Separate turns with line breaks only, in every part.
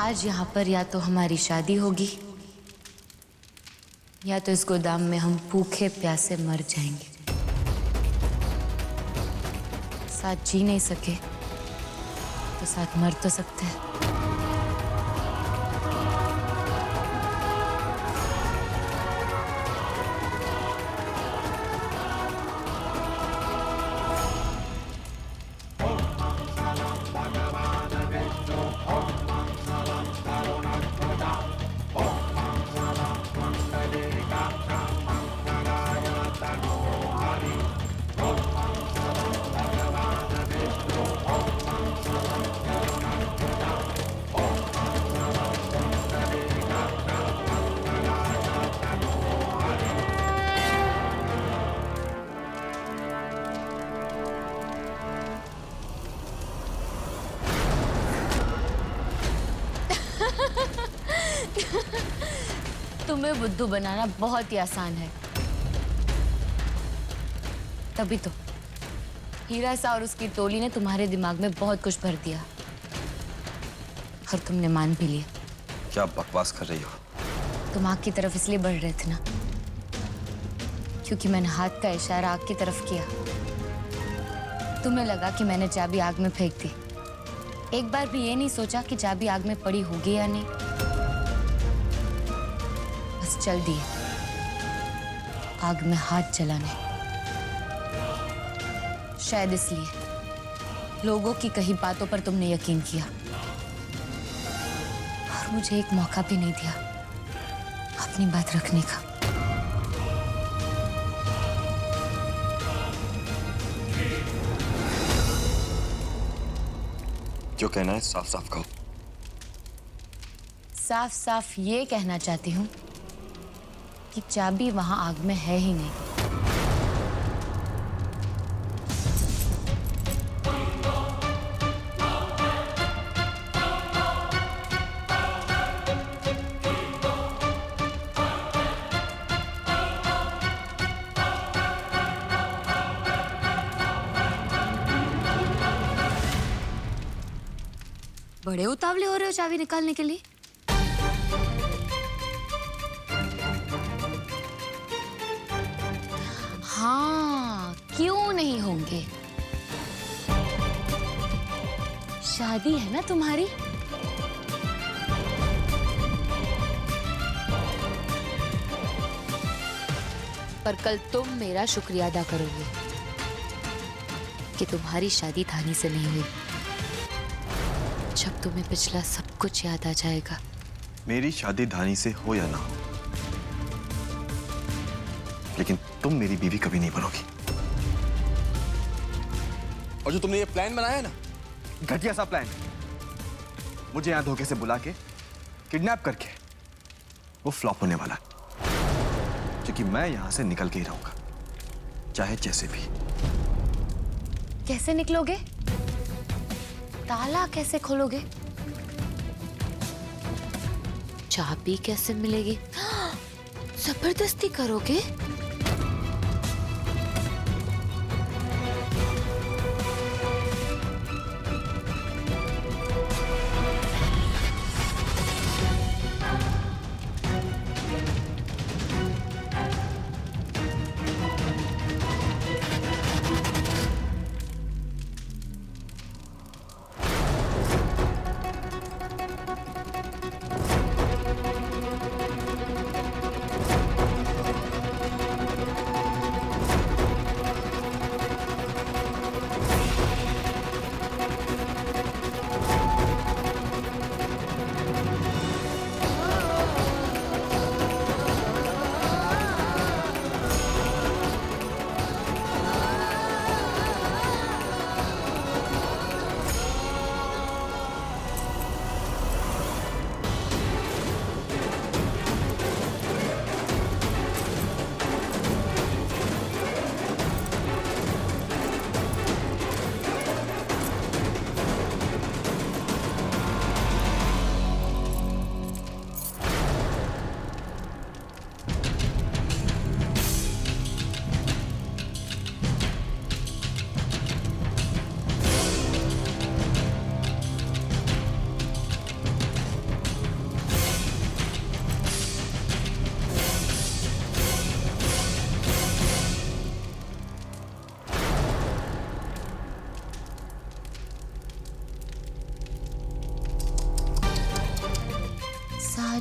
आज यहाँ पर या तो हमारी शादी होगी या तो इस गोदाम में हम भूखे प्यासे मर जाएंगे। साथ जी नहीं सके तो साथ मर तो सकते हैं। तुम्हें बुद्धू बनाना बहुत ही आसान है। तभी तो हीरा सा और उसकी टोली ने तुम्हारे दिमाग में बहुत कुछ भर दिया और तुमने मान भी लिया।
क्या बकवास कर रही हो?
तुम आग की तरफ इसलिए बढ़ रहे थे ना क्योंकि मैंने हाथ का इशारा आग की तरफ किया। तुम्हें लगा कि मैंने चाबी आग में फेंक दी। एक बार भी ये नहीं सोचा कि चाबी आग में पड़ी होगी या नहीं। बस चल दिए आग में हाथ जलाने। शायद इसलिए लोगों की कही बातों पर तुमने यकीन किया और मुझे एक मौका भी नहीं दिया अपनी बात रखने का।
जो कहना है साफ साफ कहो।
साफ साफ ये कहना चाहती हूँ कि चाबी वहां आग में है ही नहीं। बड़े उतावले हो रहे हो चाबी निकालने के लिए। हाँ, क्यों नहीं होंगे? शादी है ना तुम्हारी। पर कल तुम मेरा शुक्रिया अदा करोगे कि तुम्हारी शादी धानी से नहीं हुई। जब तुम्हें पिछला सब कुछ याद आ जाएगा।
मेरी शादी धानी से हो या ना हो, लेकिन तुम मेरी बीवी कभी नहीं बनोगी।
और जो तुमने ये प्लान बनाया है ना,
घटिया सा प्लान, मुझे यहां धोखे से बुला के किडनैप करके, वो फ्लॉप होने वाला है। क्योंकि मैं यहां से निकल के ही रहूंगा, चाहे जैसे भी।
कैसे निकलोगे? ताला कैसे खोलोगे? चाबी कैसे मिलेगी? जबरदस्ती करोगे?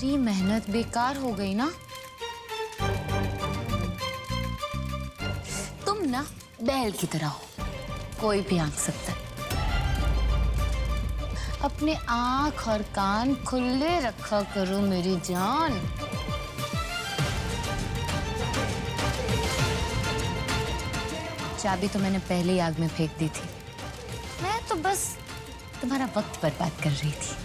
सारी मेहनत बेकार हो गई ना? तुम ना बैल की तरह हो, कोई भी आंक सकता है। अपने आंख और कान खुले रखा करो मेरी जान। चाबी तो मैंने पहले ही आग में फेंक दी थी। मैं तो बस तुम्हारा वक्त बर्बाद कर रही थी।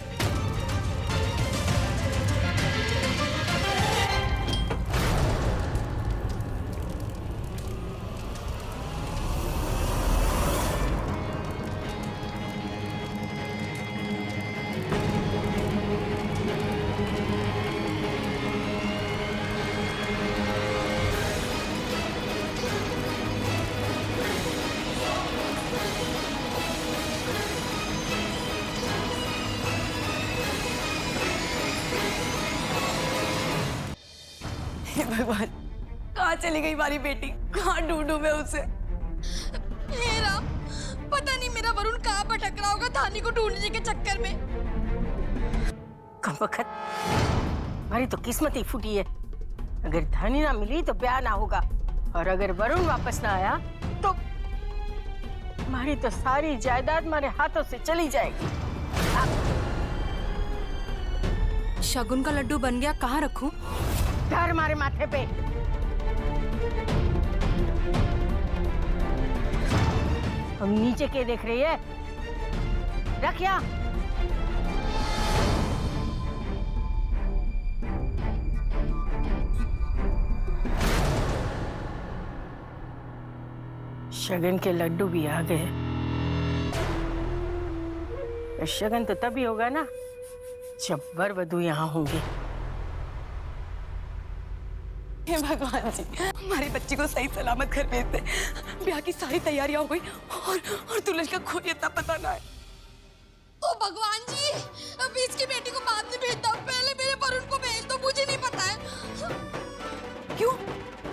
हे भगवान, कहाँ चली गई हमारी बेटी? कहाँ ढूंढूं मैं उसे?
हे राम, पता नहीं मेरा वरुण कहाँ भटक रहा होगा धानी को ढूंढने के चक्कर में।
कमबख्त, हमारी तो किस्मत ही फूटी है। अगर धानी ना मिली तो ब्याह ना होगा, और अगर वरुण वापस ना आया तो हमारी तो सारी जायदाद हमारे हाथों से चली जाएगी।
शगुन का लड्डू बन गया, कहाँ रखूं?
धर हमारे माथे पे। हम नीचे के देख रही है? रख यहाँ। शगन के लड्डू भी आ गए। शगन तो तभी होगा ना जब वर वधू यहाँ होंगे।
हे भगवान जी, हमारी बच्ची को सही सलामत घर भेज दे। ब्याह की सारी तैयारियां हो गई और दुल्हन का कोई इतना पता ना है। ओ भगवान जी, अभी इसकी बेटी को बाद में भेजता हूँ, पहले मेरे वरुण को भेज दो, मुझे नहीं पता है। क्यों?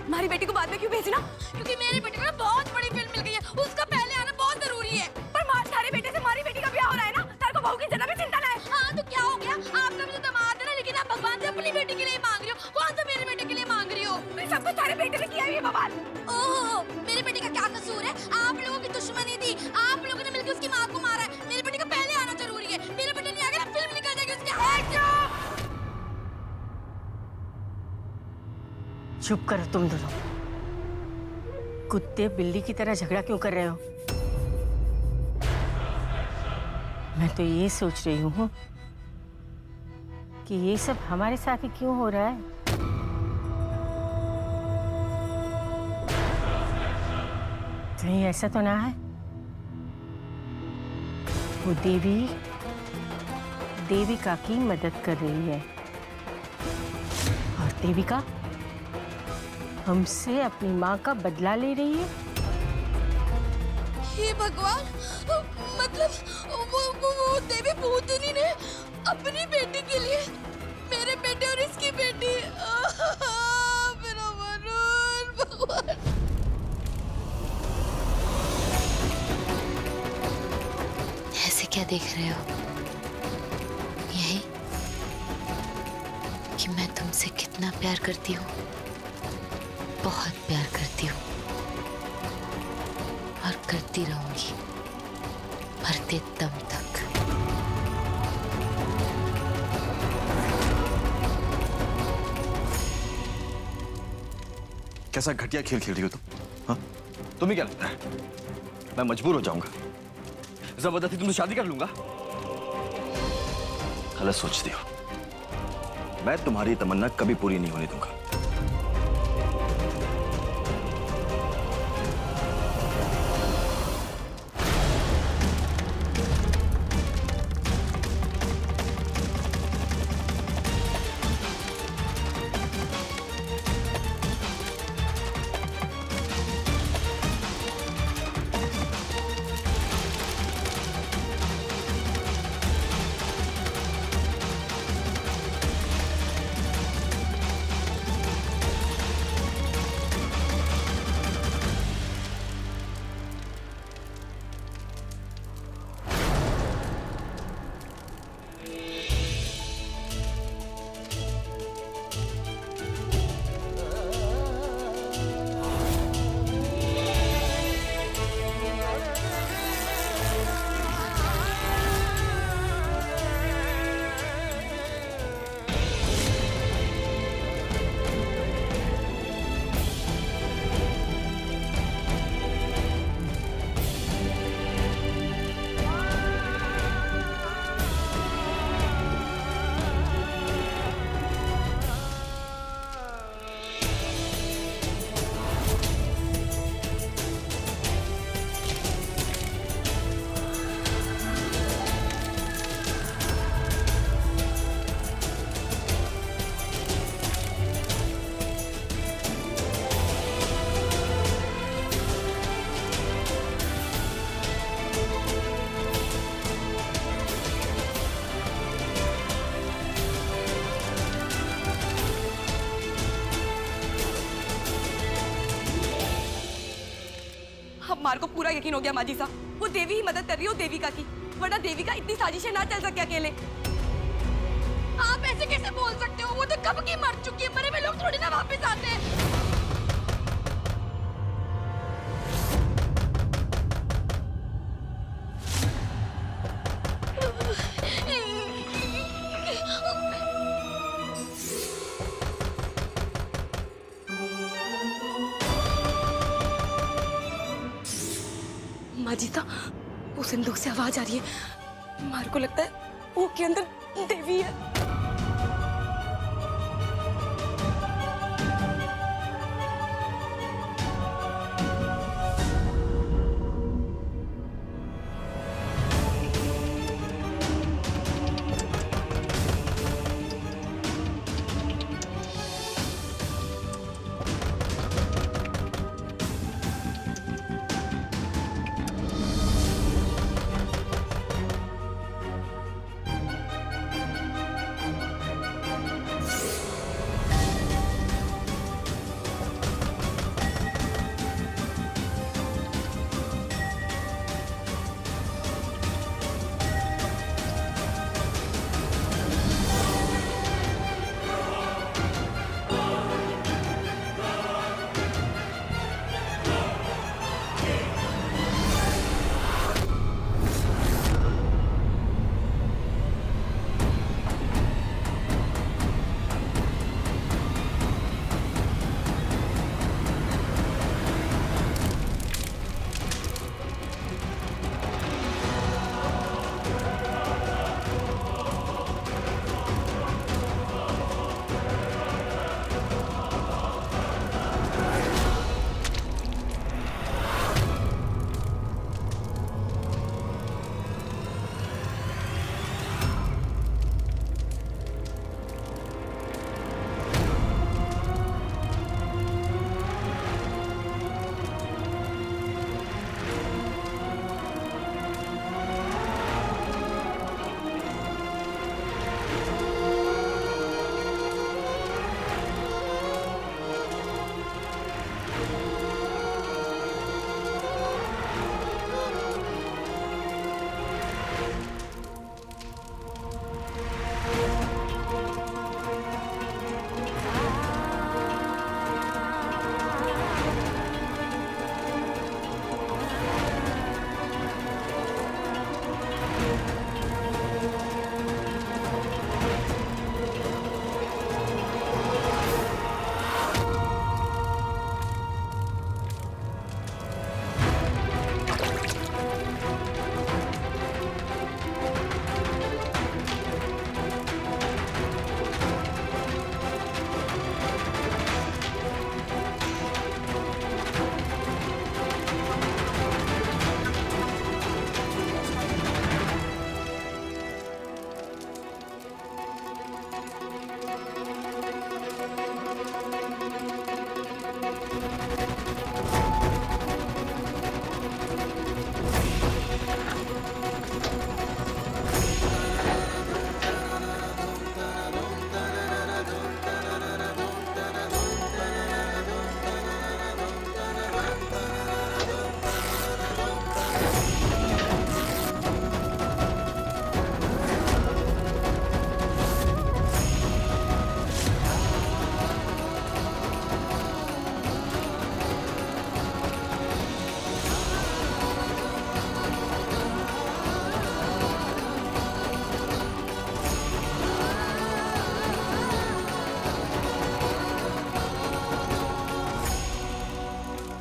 हमारी बेटी को बाद में क्यों भेजना? क्योंकि मेरी बेटी को ना बहुत बड़ी फिल्म मिल गई है, उसका पहले आना बहुत जरूरी है। पर तारे बेटे से हमारी बेटी का ब्याह हो रहा है ना, तारे को बहू की जरा भी चिंता ना है। हाँ तो क्या हो गया? आपका भी तो दामाद है ना, लेकिन आप भगवान से अपनी बेटी के लिए मांग रही हो, कौन सा मेरे बेटे के लिए मांग रही हो? सब कुछ तारे बेटे ने किया है ये बवाल। ओह, मेरी बेटी का क्या कसूर है? आप लोगों की दुश्मनी थी, आप लोगों ने मिलकर उसकी माँ को मारा है। मेरी बेटी का पहले आना जरूरी है, मेरे बेटे नहीं आ गया ना फिल्म निकल जाएगी उसकी।
चुप करो तुम दोनों। कुत्ते बिल्ली की तरह झगड़ा क्यों कर रहे हो? मैं तो ये सोच रही हूँ कि ये सब हमारे साथ ही क्यों हो रहा है। कहीं ऐसा तो ना है वो देविका की मदद कर रही है और देविका हमसे अपनी माँ का बदला ले रही है।
हे भगवान, मतलब वो देवी भूतनी ने अपनी बेटी के लिए मेरे बेटे और इसकी बेटी, मेरा वरुण, भगवान।
ऐसे क्या देख रहे हो? यही कि मैं तुमसे कितना प्यार करती हूँ, बहुत प्यार करती हूँ और करती रहूंगी मरते दम तक।
कैसा घटिया खेल खेल रही हो तुम? हाँ, तुम्हें क्या लगता है मैं मजबूर हो जाऊंगा? जबरदस्ती तुमसे शादी कर लूंगा? गलत सोचती हो। मैं तुम्हारी तमन्ना कभी पूरी नहीं होने दूंगा।
हमारे को पूरा यकीन हो गया माजी साहब, वो देवी ही मदद कर रही हो देविका की, वरना देविका इतनी साजिशें ना चल सके अकेले। आप ऐसे कैसे बोल सकते हो? वो तो कब की मर चुकी है, मरे हुए लोग थोड़ी ना वापस आते हैं। माजिदा, वो सिंदूक से आवाज आ रही है। मार को लगता है वो के अंदर देवी है।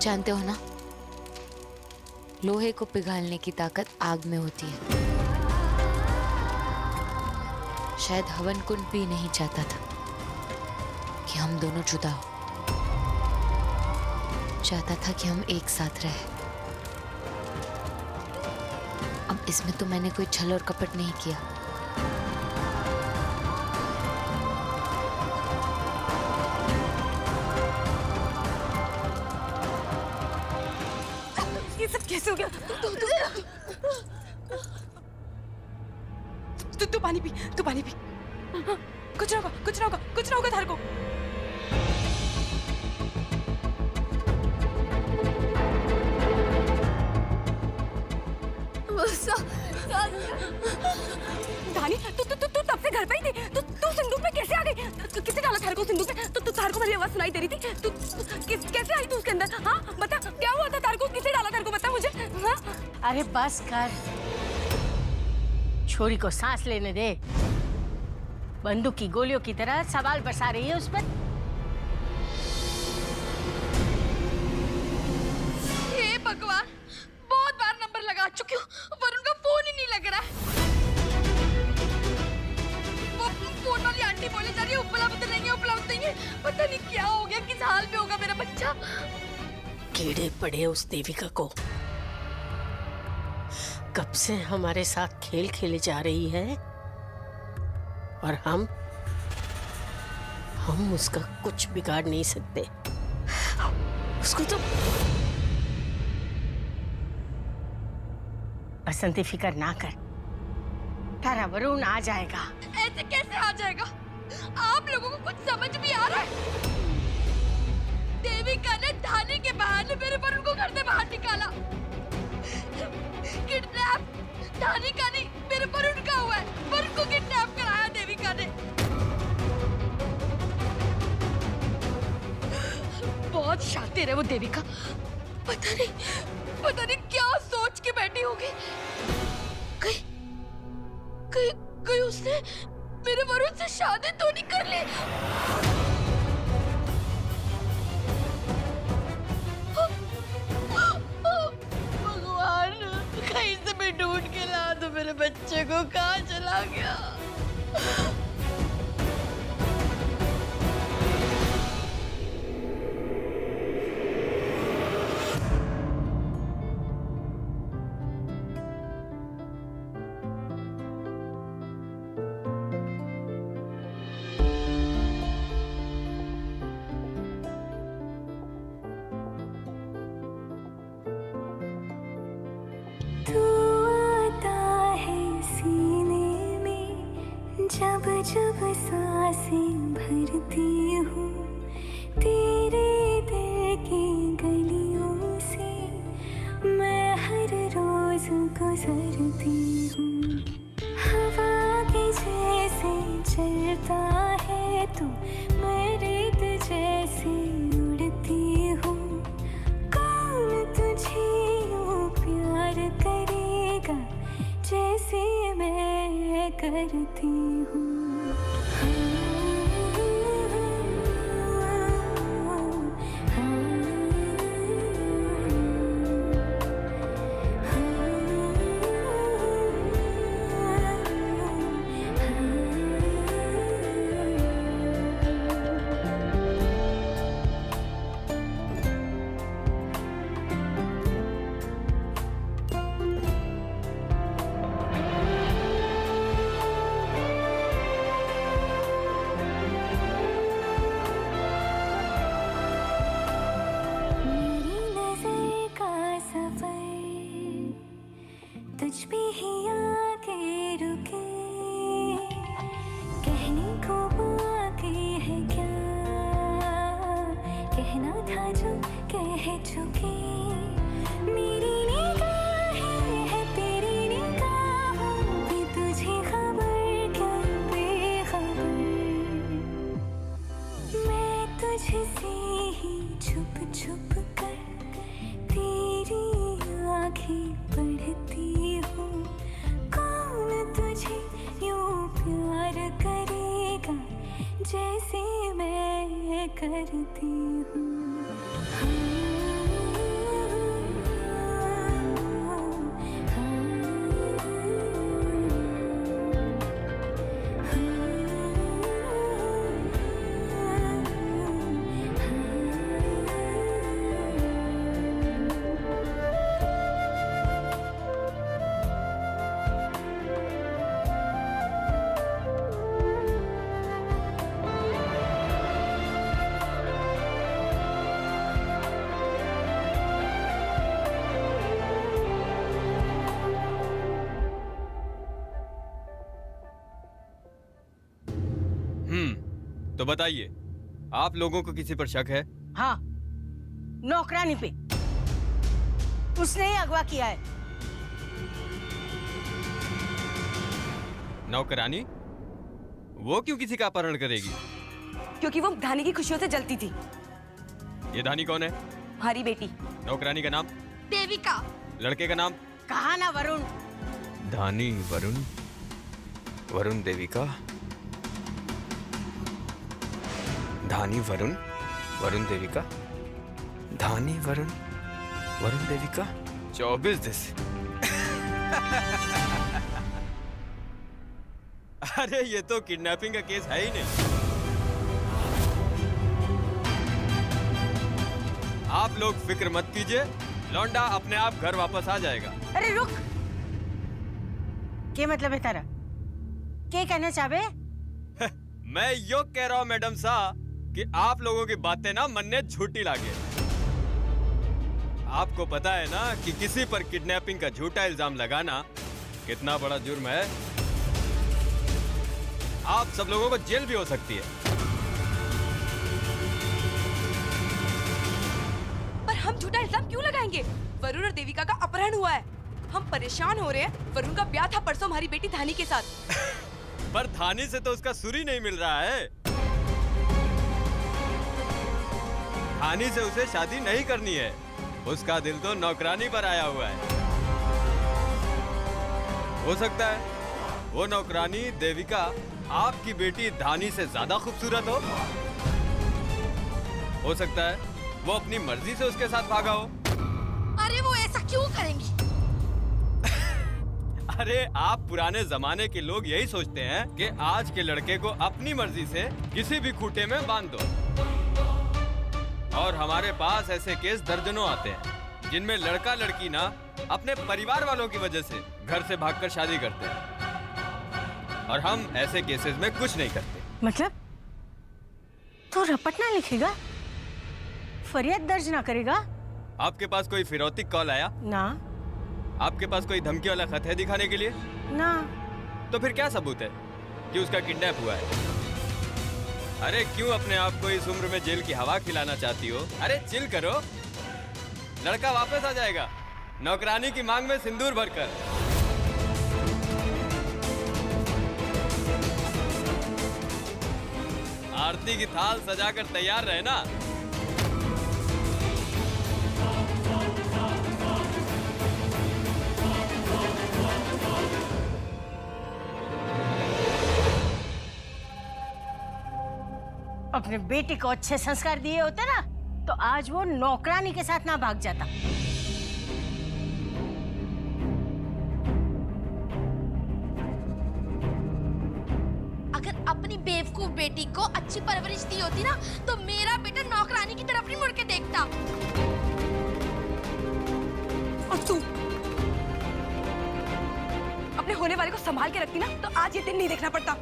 जानते हो ना, लोहे को पिघालने की ताकत आग में होती है। शायद हवन कुंड भी नहीं चाहता था कि हम दोनों जुदा हो, चाहता था कि हम एक साथ रहे। अब इसमें तो मैंने कोई छल और कपट नहीं किया।
ये सब कैसे हो गया? तू पानी पी, तू पानी पी। कुछ ना होगा, कुछ ना होगा, कुछ ना होगा थार को। धानी तू तू तू तू तब से घर पर ही थी। तू संदूक में कैसे आ गई? किसने डाला थार को संदूक में? तो थार को मेरी आवाज सुनाई दे रही थी। तू कैसे आई तू उसके अंदर? हाँ बता, क्या हुआ था थार को? किसने डाला थार को? बता मुझे। हाँ?
अरे बस कर, छोरी को सांस लेने दे। बंदूक की गोलियों की तरह सवाल बरसा रही है उस पर।
हे भगवान, बहुत बार नंबर लगा चुकी हूँ, वरुण का फोन ही नहीं लग रहा है। वो फोन वाली आंटी बोले जा रही है उपलब्ध नहीं है, उपलब्ध नहीं है। पता नहीं क्या हो गया, किस हाल में होगा मेरा बच्चा।
कीड़े पड़े उस देविका को। कब से हमारे साथ खेल खेले जा रही है और हम उसका कुछ बिगाड़ नहीं सकते। उसको तो बसंती फिक्र ना कर, तारा वरुण आ जाएगा।
ऐसे कैसे आ जाएगा? आप लोगों को कुछ समझ भी आ रहा है? देविका ने धानी के बहाने मेरे वरुण को घर से बाहर निकाला। किडनैप धानी का नहीं, मेरे वरुण का हुआ है। वरुण को किडनैप कराया देविका ने। बहुत शातिर है वो देविका। पता नहीं क्या सोच के बैठी होगी। कहीं उसने मेरे वरुण से शादी तो नहीं कर ली? भगवान, कहीं से भी ढूंढ के ला दो मेरे बच्चे को। कहाँ चला गया?
जब सांसें भरती हूँ तेरे दिल की गलियों से, मैं हर रोज गुजरती हूँ। हवा के जैसे चलता है तू, मैं रेत जैसे उड़ती हूँ। कौन तुझे यूँ प्यार करेगा जैसे मैं करती हूँ। तुझ पे ही आके रुके, कहने को बाकी है क्या, कहना था जो कह चुके। मेरी निगाहें है तेरी निगाहों की, तुझे खबर क्या बेखबर। मैं तुझसे ही छुप छुप कर तेरी आँखें पढ़ती हूँ। कौन तुझे यूँ प्यार करेगा जैसे मैं करती हूँ।
तो बताइए, आप लोगों को किसी पर शक है?
हाँ, नौकरानी पे। उसने ही अगवा किया है।
नौकरानी? वो क्यों किसी का अपहरण करेगी?
क्योंकि वो धानी की खुशियों से जलती थी।
ये धानी कौन है?
हमारी बेटी।
नौकरानी का नाम?
देविका।
लड़के का नाम?
कहा ना वरुण।
धानी वरुण, वरुण देविका, धानी वरुण, वरुण देविका, धानी वरुण, वरुण देविका। 24 दिस। अरे ये तो किडनैपिंग का केस है ही नहीं। आप लोग फिक्र मत कीजिए, लौंडा अपने आप घर वापस आ जाएगा।
अरे रुक, क्या मतलब है तारा? क्या कहना चाहे?
मैं यो कह रहा हूँ मैडम साहब कि आप लोगों की बातें ना मन ने झूठी लागे। आपको पता है ना कि किसी पर किडनैपिंग का झूठा इल्जाम लगाना कितना बड़ा जुर्म है। आप सब लोगों को जेल भी हो सकती है।
पर हम झूठा इल्जाम क्यों लगाएंगे? वरुण और देविका का अपहरण हुआ है। हम परेशान हो रहे हैं। वरुण का ब्याह था परसों हमारी बेटी धानी के साथ।
पर धानी से तो उसका सुर ही नहीं मिल रहा है। धानी से उसे शादी नहीं करनी है। उसका दिल तो नौकरानी पर आया हुआ है। हो सकता है वो नौकरानी देविका आपकी बेटी धानी से ज्यादा खूबसूरत हो सकता है वो अपनी मर्जी से उसके साथ भागा हो।
अरे वो ऐसा क्यों करेंगी?
अरे आप पुराने जमाने के लोग यही सोचते हैं कि आज के लड़के को अपनी मर्जी से किसी भी खूंटे में बांध दो। और हमारे पास ऐसे केस दर्जनों आते हैं जिनमें लड़का लड़की ना अपने परिवार वालों की वजह से घर से भागकर शादी करते हैं। और हम ऐसे केसेस में कुछ नहीं करते।
मतलब तो रपट ना लिखेगा, फरियाद दर्ज ना करेगा?
आपके पास कोई फिरौती कॉल आया?
ना।
आपके पास कोई धमकी वाला खत है दिखाने के लिए?
ना।
तो फिर क्या सबूत है कि उसका किडनैप हुआ है? अरे क्यों अपने आप को इस उम्र में जेल की हवा खिलाना चाहती हो? अरे चिल करो, लड़का वापस आ जाएगा नौकरानी की मांग में सिंदूर भरकर। आरती की थाल सजाकर तैयार रहे ना।
अपने बेटे को अच्छे संस्कार दिए होते ना तो आज वो नौकरानी के साथ ना भाग जाता।
अगर अपनी बेवकूफ बेटी को अच्छी परवरिश दी होती ना तो मेरा बेटा नौकरानी की तरफ नहीं मुड़ के देखता। और तू अपने होने वाले को संभाल के रखती ना तो आज ये दिन नहीं देखना पड़ता।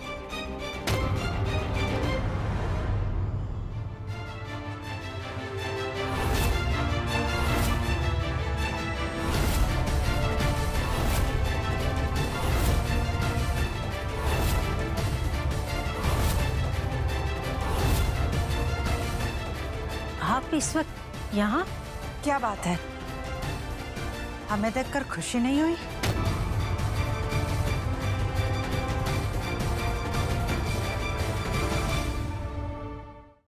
आप इस वक्त यहाँ?
क्या बात है? हमें देखकर खुशी नहीं हुई?